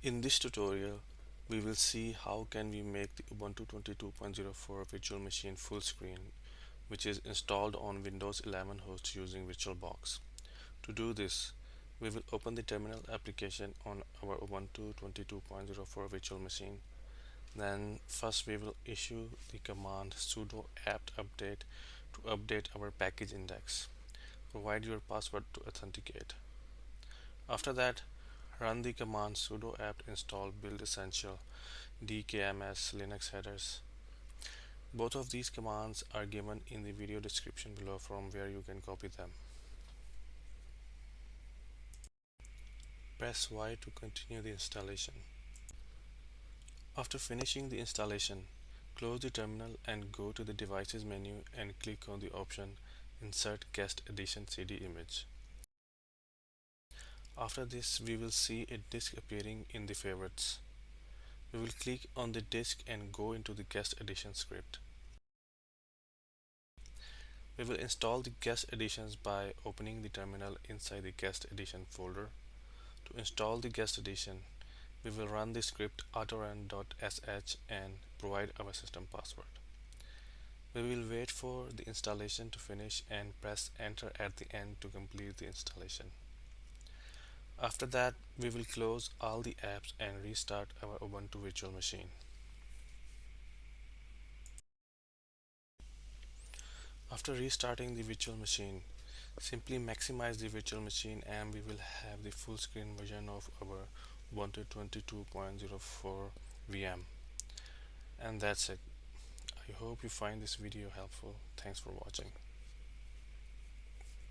In this tutorial, we will see how can we make the Ubuntu 22.04 virtual machine full screen, which is installed on Windows 11 host using VirtualBox. To do this, we will open the terminal application on our Ubuntu 22.04 virtual machine. Then first we will issue the command sudo apt update to update our package index. Provide your password to authenticate. After that, run the command sudo apt install build essential dkms Linux headers. Both of these commands are given in the video description below from where you can copy them. Press Y to continue the installation. After finishing the installation, close the terminal and go to the devices menu and click on the option insert guest edition CD image. After this, we will see a disk appearing in the favorites. We will click on the disk and go into the guest edition script. We will install the guest editions by opening the terminal inside the guest edition folder. To install the guest edition, we will run the script autorun.sh and provide our system password. We will wait for the installation to finish and press enter at the end to complete the installation. After that, we will close all the apps and restart our Ubuntu virtual machine. After restarting the virtual machine, simply maximize the virtual machine and we will have the full screen version of our Ubuntu 22.04 VM. And that's it. I hope you find this video helpful. Thanks for watching.